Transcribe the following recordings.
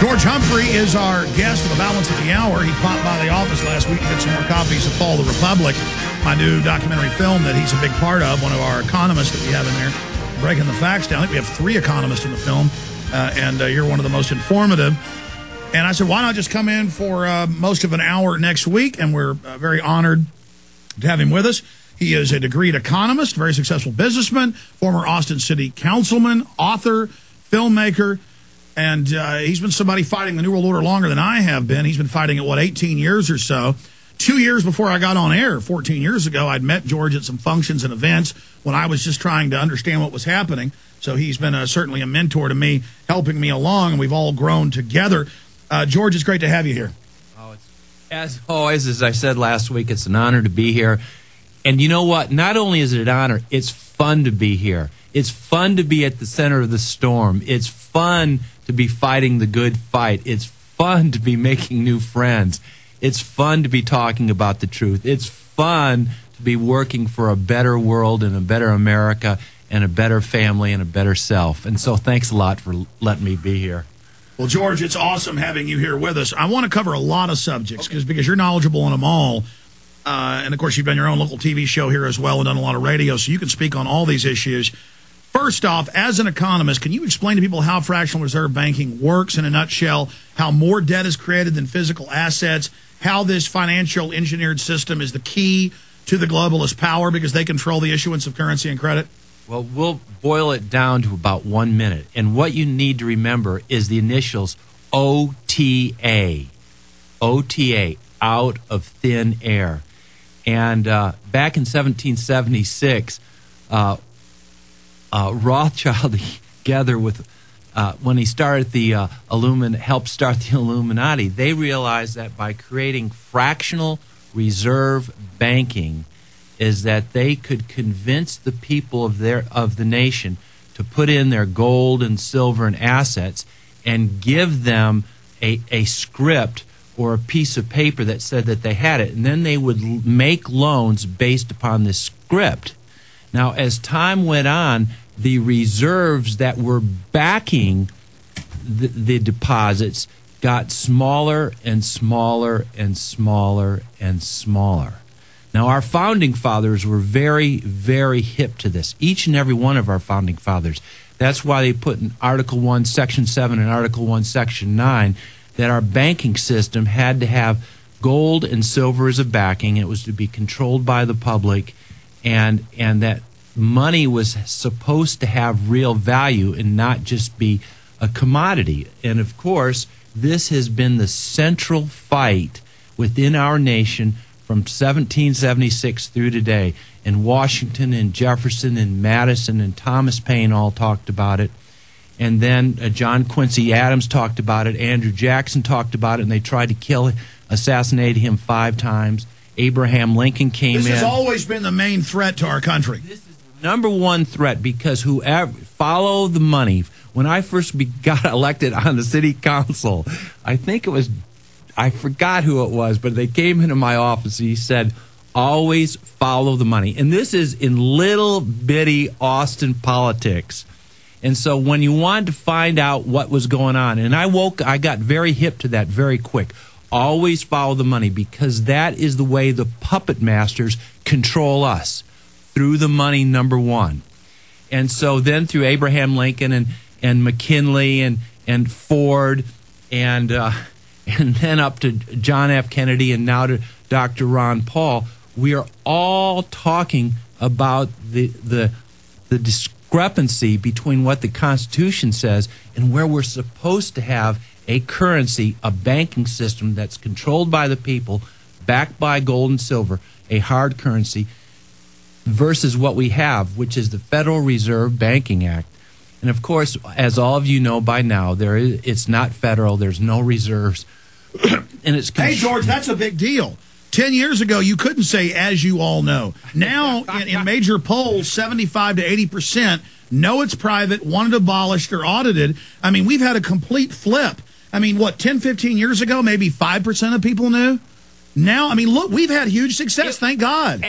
George Humphrey is our guest for the balance of the hour. He popped by the office last week to get some more copies of Fall of the Republic, my new documentary film that he's a big part of, one of our economists that we have in there, breaking the facts down. I think we have 3 economists in the film, and you're one of the most informative. And I said, why not just come in for most of an hour next week? And we're very honored to have him with us. He is a degreed economist, very successful businessman, former Austin City councilman, author, filmmaker. And he's been somebody fighting the New World Order longer than I have been. He's been fighting it, 18 years or so. 2 years before I got on air, 14 years ago, I'd met George at some functions and events when I was just trying to understand what was happening. So he's been certainly a mentor to me, helping me along, and we've all grown together. George, it's great to have you here. Oh, as always, as I said last week, it's an honor to be here. And you know what? Not only is it an honor, it's fun to be here. It's fun to be at the center of the storm. It's fun to be fighting the good fight. It's fun to be making new friends. It's fun to be talking about the truth. It's fun to be working for a better world and a better America and a better family and a better self. And so thanks a lot for letting me be here. Well, George, it's awesome having you here with us. I want to cover a lot of subjects because you're knowledgeable on them all. And, of course, you've done your own local TV show here as well and done a lot of radio, so you can speak on all these issues. First off, as an economist, can you explain to people how fractional reserve banking works in a nutshell, how more debt is created than physical assets, how this financial engineered system is the key to the globalist power because they control the issuance of currency and credit? Well, we'll boil it down to about 1 minute. And what you need to remember is the initials OTA. OTA, out of thin air. And back in 1776, Rothschild, together with when he started the helped start the Illuminati, they realized that by creating fractional reserve banking, is that they could convince the people of the nation to put in their gold and silver and assets and give them a script or a piece of paper that said that they had it, and then they would make loans based upon this script. Now, as time went on, the reserves that were backing the deposits got smaller and smaller and smaller and smaller. Now, our founding fathers were very, very hip to this, each and every one of our founding fathers. That's why they put in Article 1, Section 7 and Article 1, Section 9 that our banking system had to have gold and silver as a backing. It was to be controlled by the public, and that money was supposed to have real value and not just be a commodity. And, of course, this has been the central fight within our nation from 1776 through today. And Washington and Jefferson and Madison and Thomas Paine all talked about it. And then John Quincy Adams talked about it. Andrew Jackson talked about it, and they tried to assassinate him 5 times. Abraham Lincoln came in. This has always been the main threat to our country. This is the number one threat because whoever follow the money. When I first got elected on the city council, I forgot who it was, but they came into my office and he said, always follow the money. And this is in little bitty Austin politics. And so when you wanted to find out what was going on, and I got very hip to that very quick. Always follow the money because that is the way the puppet masters control us, through the money, number one. And so then through Abraham Lincoln and McKinley and Ford and then up to John F. Kennedy and now to Dr. Ron Paul, we are all talking about the discrepancy between what the Constitution says and where we're supposed to have a currency, a banking system that's controlled by the people, backed by gold and silver, a hard currency, versus what we have, which is the Federal Reserve Banking Act. And, of course, as all of you know by now, it's not federal. There's no reserves. And it's hey, George, that's a big deal. 10 years ago, you couldn't say, as you all know. Now, in major polls, 75 to 80% know it's private, want it abolished or audited. I mean, we've had a complete flip. I mean, 10, 15 years ago, maybe 5% of people knew? Now, I mean, look, we've had huge success, thank God.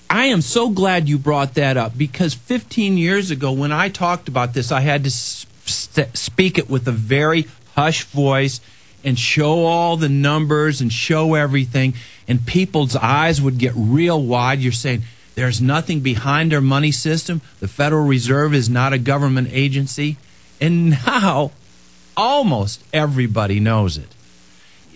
I am so glad you brought that up because 15 years ago when I talked about this, I had to speak it with a very hushed voice and show all the numbers and show everything, and people's eyes would get real wide. You're saying, there's nothing behind our money system. The Federal Reserve is not a government agency. And now, almost everybody knows it.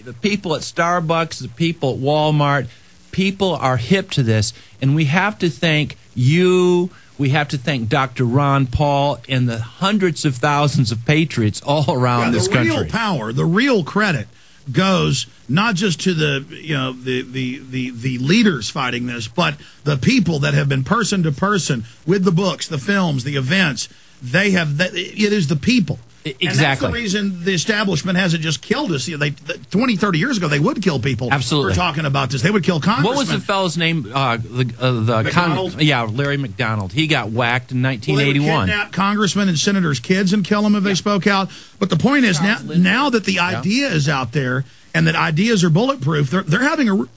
The people at Starbucks, the people at Walmart, people are hip to this. And we have to thank you. We have to thank Dr. Ron Paul and the hundreds of thousands of patriots all around this country. The real power, the real credit goes not just to the the leaders fighting this, but the people that have been person to person with the books, the films, the events. It is the people. Exactly. And that's the reason the establishment hasn't just killed us. 20, 30 years ago, they would kill people. Absolutely. For talking about this. They would kill congressmen. What was the fellow's name? McDonald? Larry McDonald. He got whacked in 1981. Well, they would kidnap congressmen and senators' kids and kill them if they spoke out. But the point is, now that the idea is out there and that ideas are bulletproof, they're having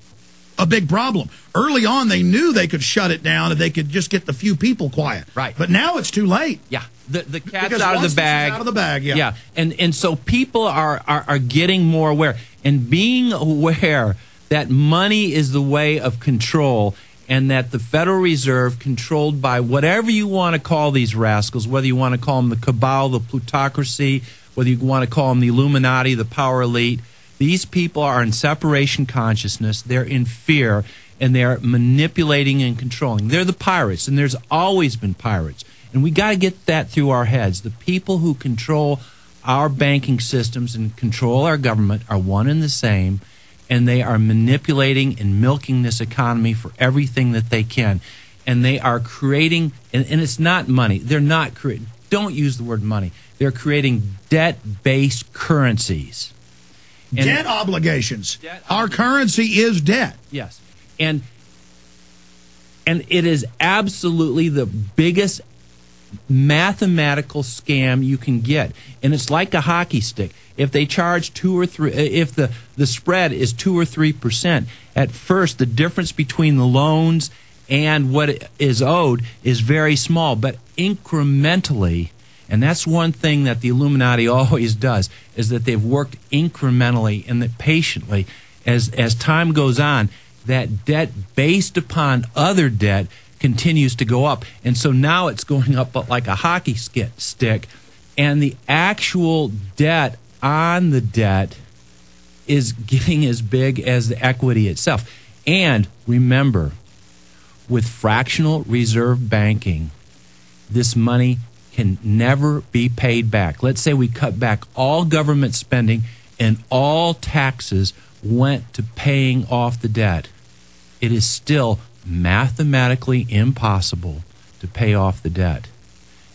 a big problem. Early on, they knew they could shut it down if they could just get the few people quiet. Right. But now it's too late. Yeah. The cat's Because out of once the bag. it's out of the bag, yeah. Yeah. And so people are getting more aware. And being aware that money is the way of control, and that the Federal Reserve, controlled by whatever you want to call these rascals, whether you want to call them the cabal, the plutocracy, whether you want to call them the Illuminati, the power elite, these people are in separation consciousness. They're in fear, and they're manipulating and controlling. They're the pirates, and there's always been pirates. And we got to get that through our heads. The people who control our banking systems and control our government are one and the same, and they are manipulating and milking this economy for everything that they can. And they are creating, and it's not money. They're not creating, don't use the word money. They're creating debt-based currencies. And debt obligations. Our currency is debt. Yes. And it is absolutely the biggest mathematical scam you can get. And it's like a hockey stick. If they charge 2 or 3, if the spread is 2 or 3%, at first the difference between the loans and what is owed is very small, but incrementally. And that's one thing that the Illuminati always does, is that they've worked incrementally and that patiently. As time goes on, that debt based upon other debt continues to go up. And so now it's going up like a hockey stick, and the actual debt on the debt is getting as big as the equity itself. And remember, with fractional reserve banking, this money can never be paid back. Let's say we cut back all government spending and all taxes went to paying off the debt. It is still mathematically impossible to pay off the debt.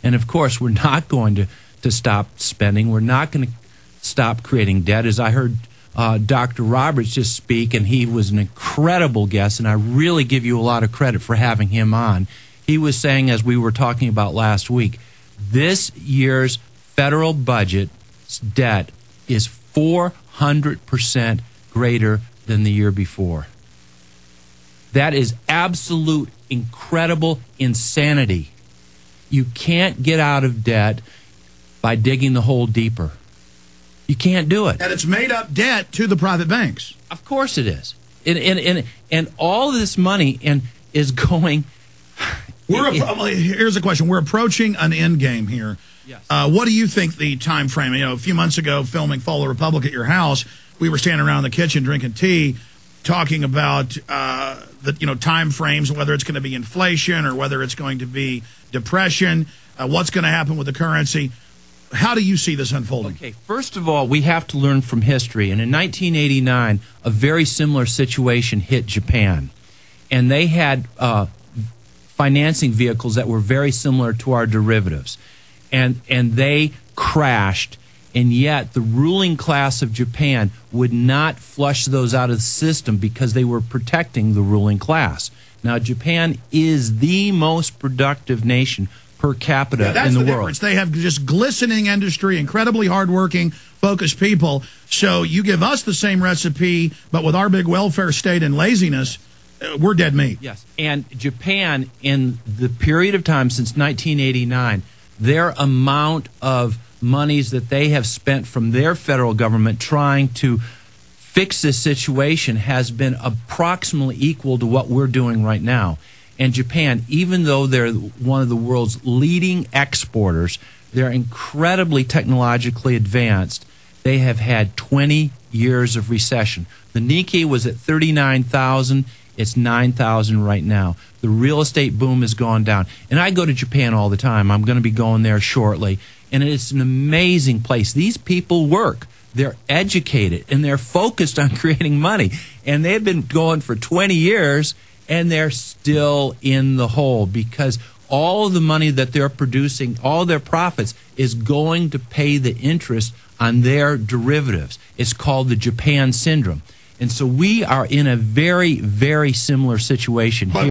And of course, we're not going to stop spending. We're not going to stop creating debt. As I heard Dr. Roberts just speak, and he was an incredible guest, and I really give you a lot of credit for having him on. He was saying, as we were talking about last week, this year's federal budget debt is 400% greater than the year before. That is absolute, incredible insanity. You can't get out of debt by digging the hole deeper. You can't do it. And it's made up debt to the private banks. Of course it is. And all this money is going... Here's a question. We're approaching an end game here. Yes. What do you think the time frame? A few months ago, filming Fall of the Republic at your house, we were standing around the kitchen drinking tea, talking about the time frames, whether it's going to be inflation or whether it's going to be depression, what's going to happen with the currency. How do you see this unfolding? Okay, first of all, we have to learn from history. And in 1989, a very similar situation hit Japan. And they had financing vehicles that were very similar to our derivatives. And they crashed. And yet the ruling class of Japan would not flush those out of the system because they were protecting the ruling class. Now, Japan is the most productive nation per capita in the world. Difference. They have just glistening industry, incredibly hardworking, focused people. So you give us the same recipe, but with our big welfare state and laziness, we're dead meat. Yes. And Japan, in the period of time since 1989, their amount of monies that they have spent from their federal government trying to fix this situation has been approximately equal to what we're doing right now. And Japan, even though they're one of the world's leading exporters, they're incredibly technologically advanced. They have had 20 years of recession. The Nikkei was at 39,000. It's 9,000 right now. The real estate boom has gone down. And I go to Japan all the time. I'm going to be going there shortly. And it's an amazing place. These people work. They're educated, and they're focused on creating money. And they've been going for 20 years, and they're still in the hole because all of the money that they're producing, all their profits, is going to pay the interest on their derivatives. It's called the Japan syndrome. And so we are in a very, very similar situation here.